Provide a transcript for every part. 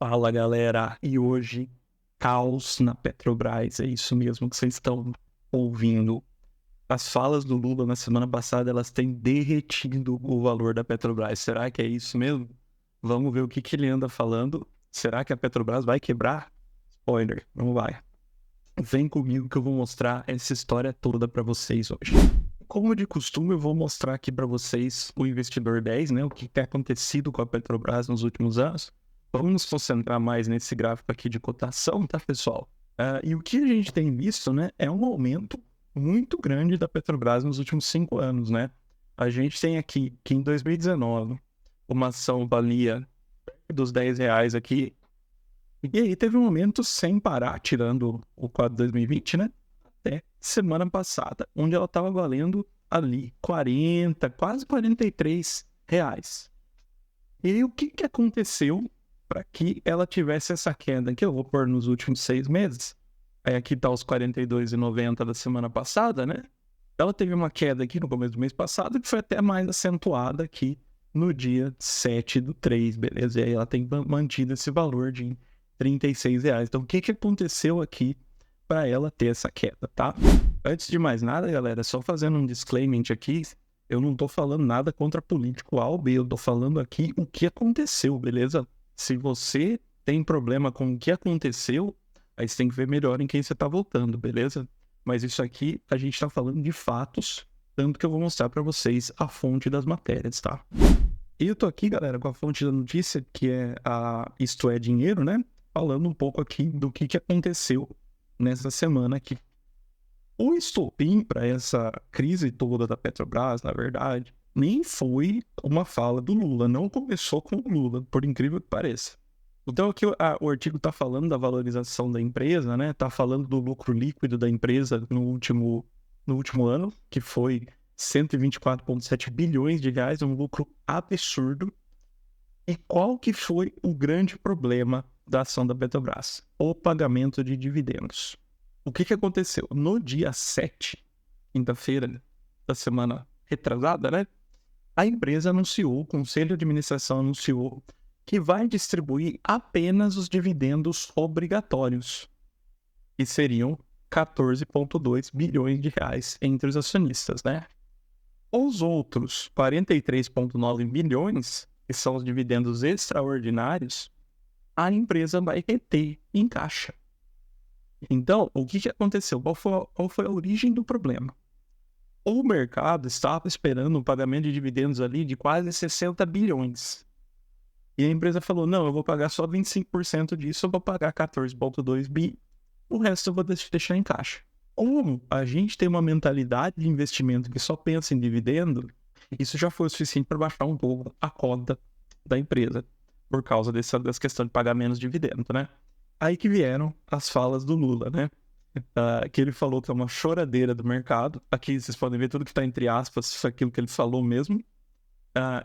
Fala galera, e hoje caos na Petrobras, é isso mesmo que vocês estão ouvindo. As falas do Lula na semana passada, elas têm derretido o valor da Petrobras. Será que é isso mesmo? Vamos ver o que ele anda falando. Será que a Petrobras vai quebrar? Spoiler, não vai. Vem comigo que eu vou mostrar essa história toda para vocês hoje. Como de costume, eu vou mostrar aqui para vocês o Investidor 10, né? O que tem acontecido com a Petrobras nos últimos anos. Vamos nos concentrar mais nesse gráfico aqui de cotação, tá, pessoal? E o que a gente tem visto, né, é um aumento muito grande da Petrobras nos últimos 5 anos, né? A gente tem aqui que em 2019 uma ação valia dos R$10 aqui, e aí teve um aumento sem parar, tirando o quadro 2020, né? Até semana passada, onde ela estava valendo ali 40, quase R$43. E aí o que aconteceu para que ela tivesse essa queda que eu vou pôr nos últimos 6 meses? Aí aqui tá os R$42,90 da semana passada, né? Ela teve uma queda aqui no começo do mês passado que foi até mais acentuada aqui no dia 7/3, beleza? E aí ela tem mantido esse valor de R$36. Então o que aconteceu aqui para ela ter essa queda, tá? Antes de mais nada, galera, só fazendo um disclaimer aqui, eu não tô falando nada contra político A ou B, eu tô falando aqui o que aconteceu, beleza? Se você tem problema com o que aconteceu, aí você tem que ver melhor em quem você tá votando, beleza? Mas isso aqui, a gente tá falando de fatos, tanto que eu vou mostrar para vocês a fonte das matérias, tá? E eu tô aqui, galera, com a fonte da notícia, que é a Isto é Dinheiro, né? Falando um pouco aqui do que aconteceu nessa semana aqui. O estopim para essa crise toda da Petrobras, na verdade, nem foi uma fala do Lula, não começou com o Lula, por incrível que pareça. Então aqui o artigo está falando da valorização da empresa, né? Está falando do lucro líquido da empresa no último ano, que foi 124,7 bilhões de reais, um lucro absurdo. E qual que foi o grande problema da ação da Petrobras? O pagamento de dividendos. O que aconteceu? No dia 7, quinta-feira da semana retrasada, né? A empresa anunciou, o Conselho de Administração anunciou que vai distribuir apenas os dividendos obrigatórios, que seriam 14,2 bilhões de reais entre os acionistas, né? Os outros 43,9 bilhões, que são os dividendos extraordinários, a empresa vai reter em caixa. Então, o que aconteceu? Qual foi a origem do problema? O mercado estava esperando um pagamento de dividendos ali de quase 60 bilhões. E a empresa falou, não, eu vou pagar só 25% disso, eu vou pagar 14,2 bi, o resto eu vou deixar em caixa. Como a gente tem uma mentalidade de investimento que só pensa em dividendo, isso já foi o suficiente para baixar um pouco a cota da empresa, por causa dessa questão de pagar menos dividendo, né? Aí que vieram as falas do Lula, né? Que ele falou que é uma choradeira do mercado. Aqui vocês podem ver tudo que está entre aspas, foi aquilo que ele falou mesmo.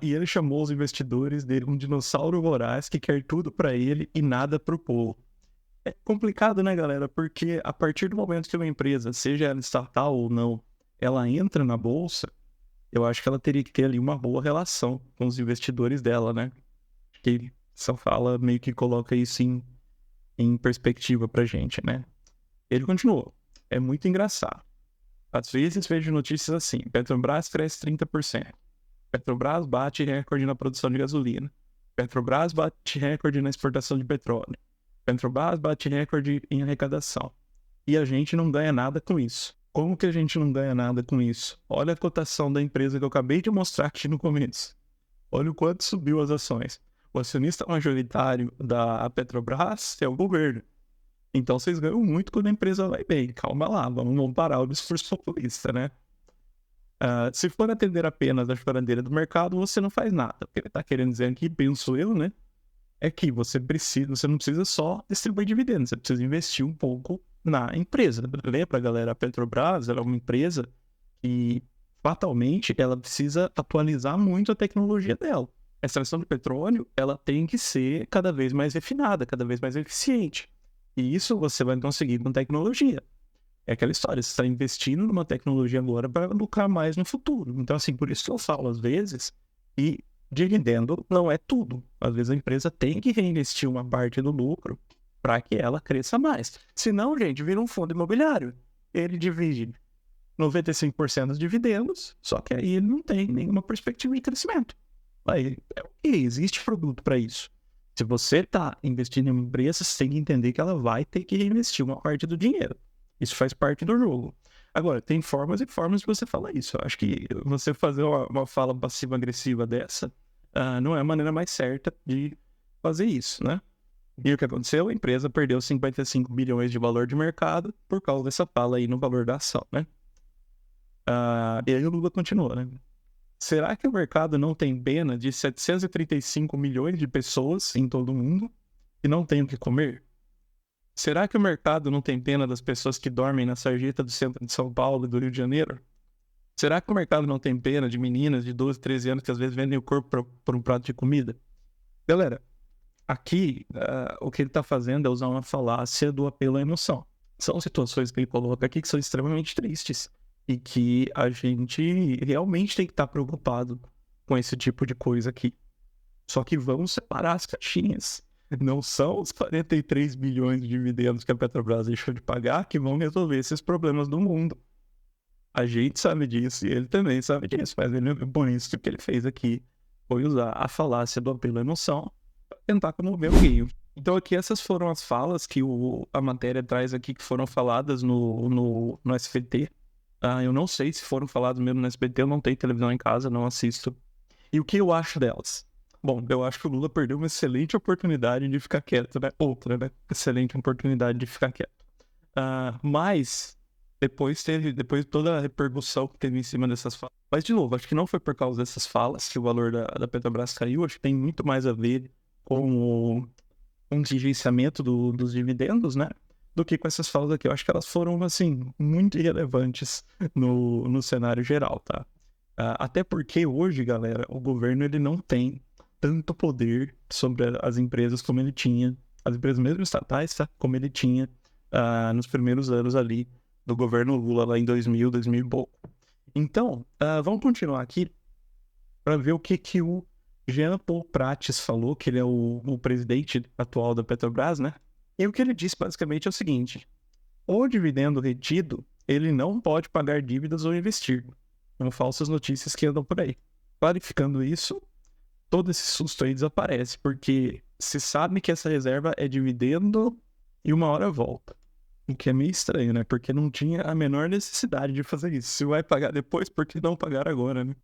E ele chamou os investidores dele um dinossauro voraz que quer tudo para ele e nada para o povo. É complicado, né, galera? Porque a partir do momento que uma empresa, seja ela estatal ou não, ela entra na bolsa, eu acho que ela teria que ter ali uma boa relação com os investidores dela, né? Que essa fala meio que coloca isso em perspectiva pra gente, né? Ele continuou. É muito engraçado. Às vezes vejo notícias assim, Petrobras cresce 30%. Petrobras bate recorde na produção de gasolina. Petrobras bate recorde na exportação de petróleo. Petrobras bate recorde em arrecadação. E a gente não ganha nada com isso. Como que a gente não ganha nada com isso? Olha a cotação da empresa que eu acabei de mostrar aqui no começo. Olha o quanto subiu as ações. O acionista majoritário da Petrobras é o governo. Então vocês ganham muito quando a empresa vai bem. Calma lá, vamos parar o discurso populista, né? Se for atender apenas a choradeira do mercado, você não faz nada. O que ele está querendo dizer aqui, penso eu, né? É que você não precisa só distribuir dividendos, você precisa investir um pouco na empresa. Lembra, galera? A Petrobras ela é uma empresa que, fatalmente, ela precisa atualizar muito a tecnologia dela. A extração de petróleo, ela tem que ser cada vez mais refinada, cada vez mais eficiente. E isso você vai conseguir com tecnologia. É aquela história, você está investindo numa tecnologia agora para lucrar mais no futuro. Então, assim, por isso que eu falo às vezes, e dividendo não é tudo. Às vezes a empresa tem que reinvestir uma parte do lucro para que ela cresça mais. Senão, gente, vira um fundo imobiliário. Ele divide 95% dos dividendos, só que aí ele não tem nenhuma perspectiva de crescimento. Aí, existe produto para isso. Se você está investindo em uma empresa, você tem que entender que ela vai ter que reinvestir uma parte do dinheiro. Isso faz parte do jogo. Agora, tem formas e formas de você falar isso. Eu acho que você fazer uma fala passiva-agressiva dessa não é a maneira mais certa de fazer isso, né? E o que aconteceu? A empresa perdeu 55 bilhões de valor de mercado por causa dessa fala aí no valor da ação, né? E aí o Lula continua, né? Será que o mercado não tem pena de 735 milhões de pessoas em todo o mundo que não têm o que comer? Será que o mercado não tem pena das pessoas que dormem na sarjeta do centro de São Paulo e do Rio de Janeiro? Será que o mercado não tem pena de meninas de 12, 13 anos que às vezes vendem o corpo por um prato de comida? Galera, aqui o que ele está fazendo é usar uma falácia do apelo à emoção. São situações que ele coloca aqui que são extremamente tristes e que a gente realmente tem que estar preocupado com esse tipo de coisa aqui. Só que vamos separar as caixinhas. Não são os 43 bilhões de dividendos que a Petrobras deixou de pagar que vão resolver esses problemas do mundo. A gente sabe disso e ele também sabe disso, mas por isso que ele fez aqui foi usar a falácia do apelo à emoção para tentar comover o Rio. Então aqui essas foram as falas que a matéria traz aqui, que foram faladas no SBT. Eu não sei se foram faladas mesmo no SBT, eu não tenho televisão em casa, não assisto. E o que eu acho delas? Bom, eu acho que o Lula perdeu uma excelente oportunidade de ficar quieto, né? Outra, né? Excelente oportunidade de ficar quieto. Mas, depois de toda a repercussão que teve em cima dessas falas. Mas, de novo, acho que não foi por causa dessas falas que o valor da Petrobras caiu. Acho que tem muito mais a ver com o contingenciamento dos dividendos, né? Do que com essas falas aqui. Eu acho que elas foram, assim, muito irrelevantes no cenário geral, tá? Até porque hoje, galera, o governo ele não tem tanto poder sobre as empresas como ele tinha, as empresas mesmo estatais, tá? Como ele tinha nos primeiros anos ali do governo Lula, lá em 2000 e pouco. Então, vamos continuar aqui para ver o que o Jean Paul Prates falou, que ele é o presidente atual da Petrobras, né? E o que ele disse basicamente é o seguinte: o dividendo retido, ele não pode pagar dívidas ou investir. São falsas notícias que andam por aí. Clarificando isso, todo esse susto aí desaparece, porque se sabe que essa reserva é dividendo e uma hora volta. O que é meio estranho, né? Porque não tinha a menor necessidade de fazer isso. Se vai pagar depois, por que não pagar agora, né?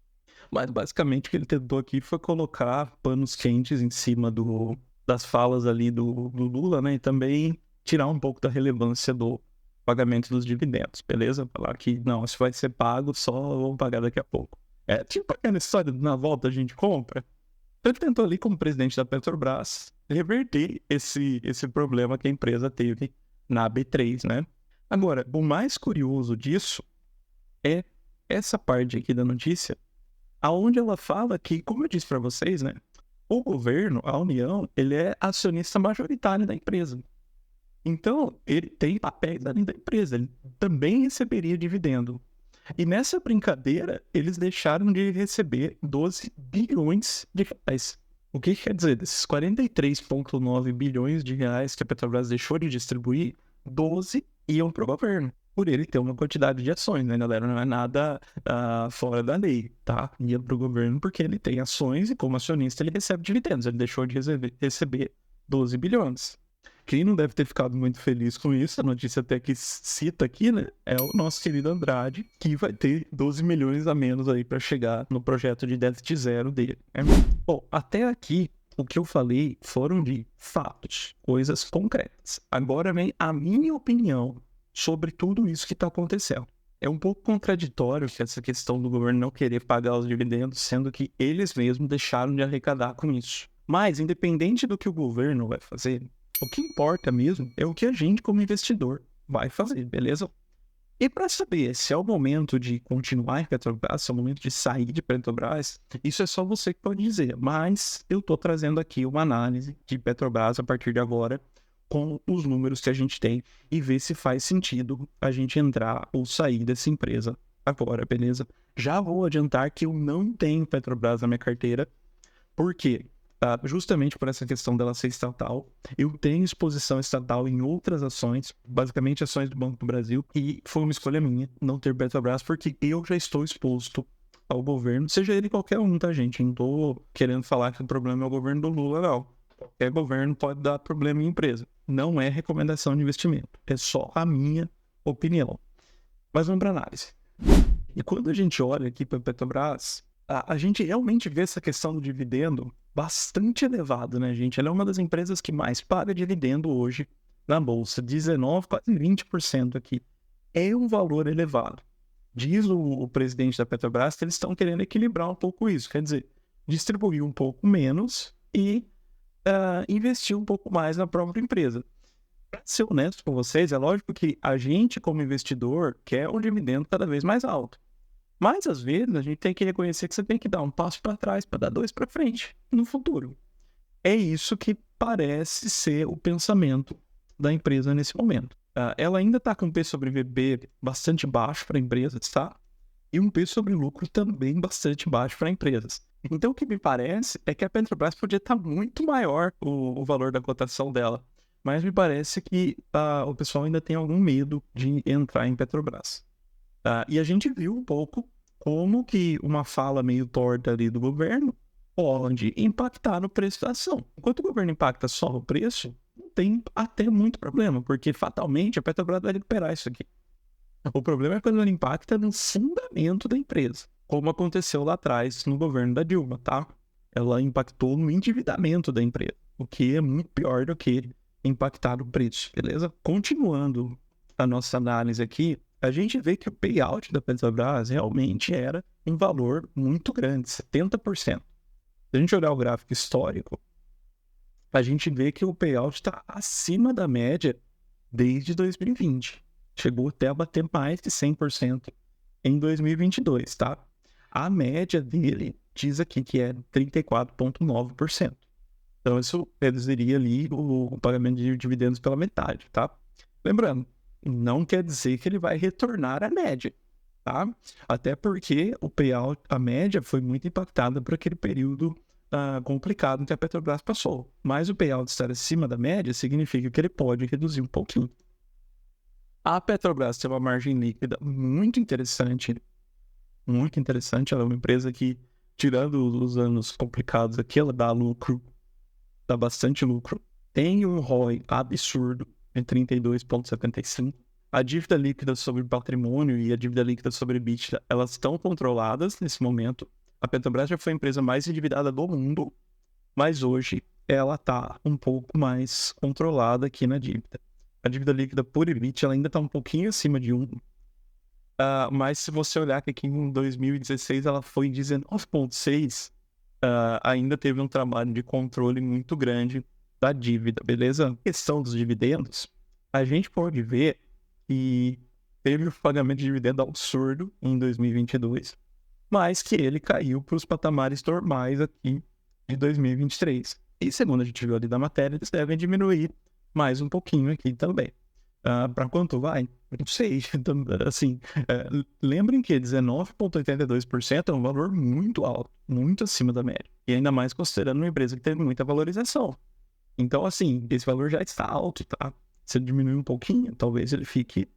Mas basicamente o que ele tentou aqui foi colocar panos quentes em cima das falas ali do Lula, né? E também tirar um pouco da relevância do pagamento dos dividendos, beleza? Falar que não, isso vai ser pago, só vamos pagar daqui a pouco. É tipo aquela história de na volta a gente compra. Então ele tentou ali, como presidente da Petrobras, reverter esse problema que a empresa teve na B3, né? Agora, o mais curioso disso é essa parte aqui da notícia, aonde ela fala que, como eu disse para vocês, né? O governo, a União, ele é acionista majoritário da empresa. Então, ele tem papéis ali da empresa, ele também receberia dividendo. E nessa brincadeira, eles deixaram de receber 12 bilhões de reais. O que quer dizer? Desses 43,9 bilhões de reais que a Petrobras deixou de distribuir, 12 iam para o governo, por ele ter uma quantidade de ações, né, galera? Não é nada fora da lei, tá? Ia para o governo porque ele tem ações e, como acionista, ele recebe dividendos. Ele deixou de receber 12 bilhões. Quem não deve ter ficado muito feliz com isso, a notícia até que cita aqui, né, é o nosso querido Andrade, que vai ter 12 milhões a menos aí para chegar no projeto de déficit zero dele, né? Bom, até aqui, o que eu falei foram de fatos, coisas concretas. Agora vem a minha opinião sobre tudo isso que está acontecendo. É um pouco contraditório essa questão do governo não querer pagar os dividendos, sendo que eles mesmos deixaram de arrecadar com isso. Mas, independente do que o governo vai fazer, o que importa mesmo é o que a gente, como investidor, vai fazer, beleza? E para saber se é o momento de continuar em Petrobras, se é o momento de sair de Petrobras, isso é só você que pode dizer. Mas eu estou trazendo aqui uma análise de Petrobras a partir de agora, com os números que a gente tem, e ver se faz sentido a gente entrar ou sair dessa empresa agora, beleza? Já vou adiantar que eu não tenho Petrobras na minha carteira, Por quê? Justamente por essa questão dela ser estatal, eu tenho exposição estatal em outras ações, basicamente ações do Banco do Brasil, e foi uma escolha minha não ter Petrobras, porque eu já estou exposto ao governo, seja ele qualquer um, tá, gente? Não tô querendo falar que o problema é o governo do Lula, não. Qualquer governo pode dar problema em empresa. Não é recomendação de investimento, é só a minha opinião. Mas vamos para análise. E quando a gente olha aqui para a Petrobras, a gente realmente vê essa questão do dividendo bastante elevado, né, gente? Ela é uma das empresas que mais paga dividendo hoje na Bolsa, 19%, quase 20% aqui. É um valor elevado. Diz o presidente da Petrobras que eles estão querendo equilibrar um pouco isso, quer dizer, distribuir um pouco menos e investir um pouco mais na própria empresa. Para ser honesto com vocês, é lógico que a gente, como investidor, quer um dividendo cada vez mais alto. Mas, às vezes, a gente tem que reconhecer que você tem que dar um passo para trás para dar dois para frente no futuro. É isso que parece ser o pensamento da empresa nesse momento. Ela ainda está com um P sobre VB bastante baixo para empresas, tá? E um P sobre lucro também bastante baixo para empresas. Então, o que me parece é que a Petrobras podia estar muito maior o valor da cotação dela. Mas me parece que o pessoal ainda tem algum medo de entrar em Petrobras. E a gente viu um pouco como que uma fala meio torta ali do governo pode impactar no preço da ação. Enquanto o governo impacta só o preço, não tem até muito problema, porque fatalmente a Petrobras vai recuperar isso aqui. O problema é quando ele impacta no fundamento da empresa, como aconteceu lá atrás no governo da Dilma, tá? Ela impactou no endividamento da empresa, o que é muito pior do que impactar o preço, beleza? Continuando a nossa análise aqui, a gente vê que o payout da Petrobras realmente era um valor muito grande, 70%. Se a gente olhar o gráfico histórico, a gente vê que o payout está acima da média desde 2020. Chegou até a bater mais de 100% em 2022, tá? A média dele diz aqui que é 34,9%. Então, isso reduziria ali o pagamento de dividendos pela metade, tá? Lembrando, não quer dizer que ele vai retornar à média, tá? Até porque o payout, a média, foi muito impactada por aquele período complicado que a Petrobras passou. Mas o payout estar acima da média significa que ele pode reduzir um pouquinho. A Petrobras tem uma margem líquida muito interessante. Muito interessante. Ela é uma empresa que, tirando os anos complicados aqui, ela dá lucro, dá bastante lucro. Tem um ROI absurdo em 32,75%. A dívida líquida sobre patrimônio e a dívida líquida sobre EBITDA, elas estão controladas nesse momento. A Petrobras já foi a empresa mais endividada do mundo, mas hoje ela está um pouco mais controlada aqui na dívida. A dívida líquida por EBITDA ela ainda está um pouquinho acima de 1. Mas se você olhar que aqui em 2016 ela foi 19,6, ainda teve um trabalho de controle muito grande da dívida, beleza? A questão dos dividendos, a gente pode ver que teve um pagamento de dividendo absurdo em 2022, mas que ele caiu para os patamares normais aqui de 2023. E segundo a gente viu ali da matéria, eles devem diminuir mais um pouquinho aqui também. Para quanto vai? Não sei. Então, assim, lembrem que 19,82% é um valor muito alto, muito acima da média. E ainda mais considerando uma empresa que teve muita valorização. Então, assim, esse valor já está alto, tá? Se ele diminuir um pouquinho, talvez ele fique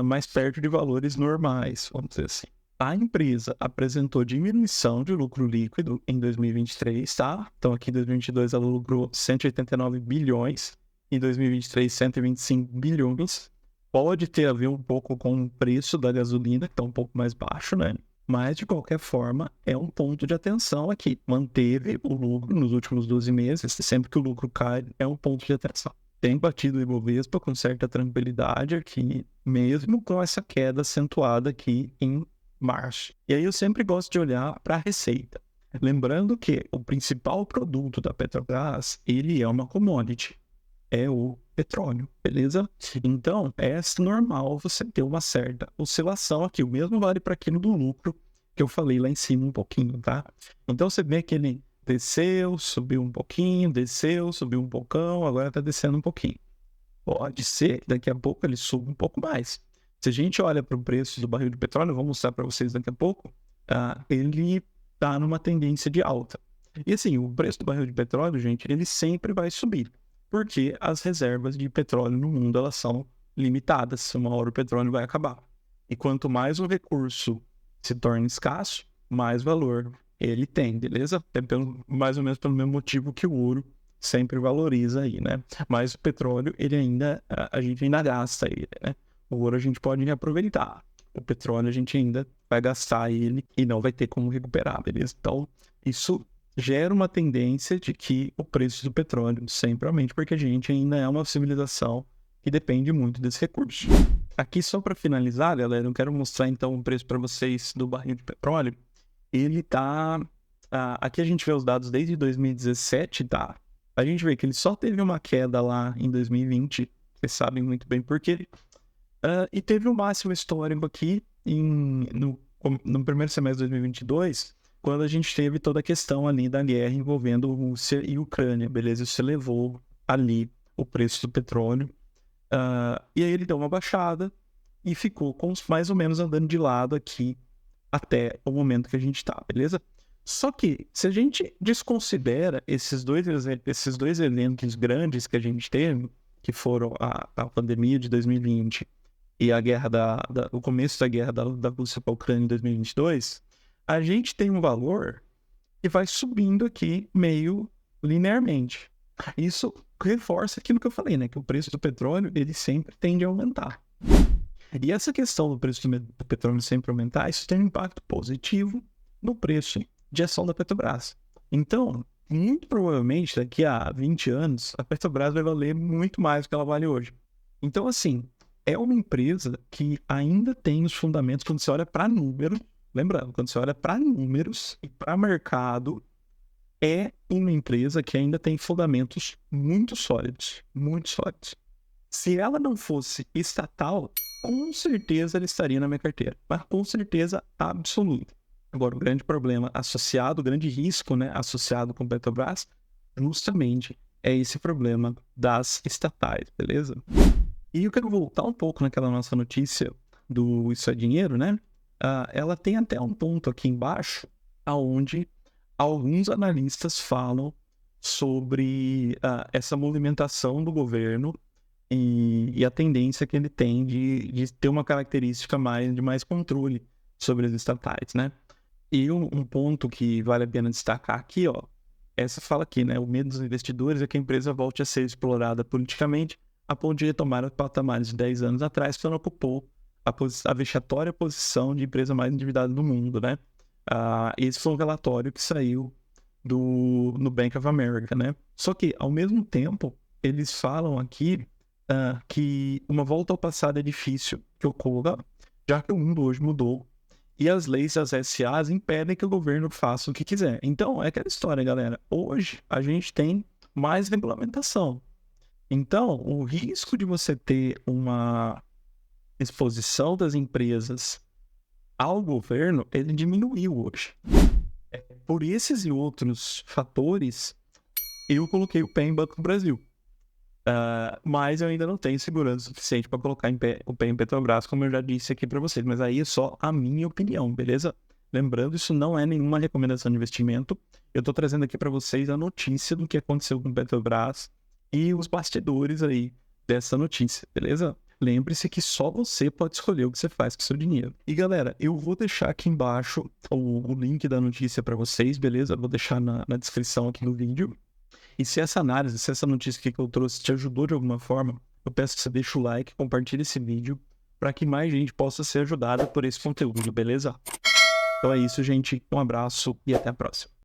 mais perto de valores normais, vamos dizer assim. A empresa apresentou diminuição de lucro líquido em 2023, tá? Então, aqui em 2022 ela lucrou 189 bilhões. Em 2023, 125 bilhões. Pode ter a ver um pouco com o preço da gasolina, que está um pouco mais baixo, né? Mas, de qualquer forma, é um ponto de atenção aqui. Manteve o lucro nos últimos 12 meses. Sempre que o lucro cai, é um ponto de atenção. Tem batido o Ibovespa com certa tranquilidade aqui, mesmo com essa queda acentuada aqui em março. E aí eu sempre gosto de olhar para a receita. Lembrando que o principal produto da Petrobras, ele é uma commodity. É o petróleo, beleza? Então, é normal você ter uma certa oscilação aqui. O mesmo vale para aquilo do lucro que eu falei lá em cima um pouquinho, tá? Então, você vê que ele desceu, subiu um pouquinho, desceu, subiu um pouquinho, agora está descendo um pouquinho. Pode ser que daqui a pouco ele suba um pouco mais. Se a gente olha para o preço do barril de petróleo, eu vou mostrar para vocês daqui a pouco, ele está numa tendência de alta. E assim, o preço do barril de petróleo, gente, ele sempre vai subir, porque as reservas de petróleo no mundo, elas são limitadas, uma hora o petróleo vai acabar. E quanto mais o recurso se torna escasso, mais valor ele tem, beleza? É mais ou menos pelo mesmo motivo que o ouro sempre valoriza aí, né? Mas o petróleo, ele ainda, a gente ainda gasta ele, né? O ouro a gente pode reaproveitar. O petróleo a gente ainda vai gastar ele e não vai ter como recuperar, beleza? Então, isso gera uma tendência de que o preço do petróleo sempre aumente, porque a gente ainda é uma civilização que depende muito desse recurso. Aqui, só para finalizar, galera, eu quero mostrar então o preço para vocês do barril de petróleo. Ele tá... aqui a gente vê os dados desde 2017, tá? A gente vê que ele só teve uma queda lá em 2020, vocês sabem muito bem por quê. E teve um máximo histórico aqui no primeiro semestre de 2022, quando a gente teve toda a questão ali da guerra envolvendo Rússia e Ucrânia, beleza? Isso levou ali o preço do petróleo. E aí ele deu uma baixada e ficou mais ou menos andando de lado aqui até o momento que a gente está, beleza? Só que, se a gente desconsidera esses dois eventos grandes que a gente teve, que foram a pandemia de 2020 e a guerra o começo da guerra da Rússia para a Ucrânia em 2022, a gente tem um valor que vai subindo aqui meio linearmente. Isso reforça aquilo que eu falei, né? Que o preço do petróleo, ele sempre tende a aumentar. E essa questão do preço do petróleo sempre aumentar, isso tem um impacto positivo no preço de ação da Petrobras. Então, muito provavelmente, daqui a 20 anos, a Petrobras vai valer muito mais do que ela vale hoje. Então, assim, é uma empresa que ainda tem os fundamentos quando você olha para números. Lembrando, quando você olha para números e para mercado, é uma empresa que ainda tem fundamentos muito sólidos, muito sólidos. Se ela não fosse estatal, com certeza ela estaria na minha carteira, mas com certeza absoluta. Agora, o grande problema associado, o grande risco, né, associado com Petrobras, justamente é esse problema das estatais, beleza? E eu quero voltar um pouco naquela nossa notícia do Isso é Dinheiro, né? Ela tem até um ponto aqui embaixo, onde alguns analistas falam sobre essa movimentação do governo e a tendência que ele tem de ter uma característica de mais controle sobre as estatais, né? E um ponto que vale a pena destacar aqui, ó, essa fala aqui, né? O medo dos investidores é que a empresa volte a ser explorada politicamente a ponto de retomar os patamares de 10 anos atrás, quando ocupou a vexatória posição de empresa mais endividada do mundo, né? Esse foi um relatório que saiu no Bank of America, né? Só que, ao mesmo tempo, eles falam aqui que uma volta ao passado é difícil que ocorra, já que o mundo hoje mudou e as leis das SAs impedem que o governo faça o que quiser. Então, é aquela história, galera. Hoje, a gente tem mais regulamentação. Então, o risco de você ter uma exposição das empresas ao governo, ele diminuiu hoje. Por esses e outros fatores, eu coloquei o pé em Banco do Brasil. Mas eu ainda não tenho segurança suficiente para colocar o pé em Petrobras, como eu já disse aqui para vocês. Mas aí é só a minha opinião, beleza? Lembrando, isso não é nenhuma recomendação de investimento. Eu estou trazendo aqui para vocês a notícia do que aconteceu com Petrobras e os bastidores aí dessa notícia, beleza? Lembre-se que só você pode escolher o que você faz com o seu dinheiro. E galera, eu vou deixar aqui embaixo o link da notícia para vocês, beleza? Eu vou deixar na descrição aqui do vídeo. E se essa análise, se essa notícia que eu trouxe te ajudou de alguma forma, eu peço que você deixe o like, compartilhe esse vídeo, para que mais gente possa ser ajudada por esse conteúdo, beleza? Então é isso, gente. Um abraço e até a próxima.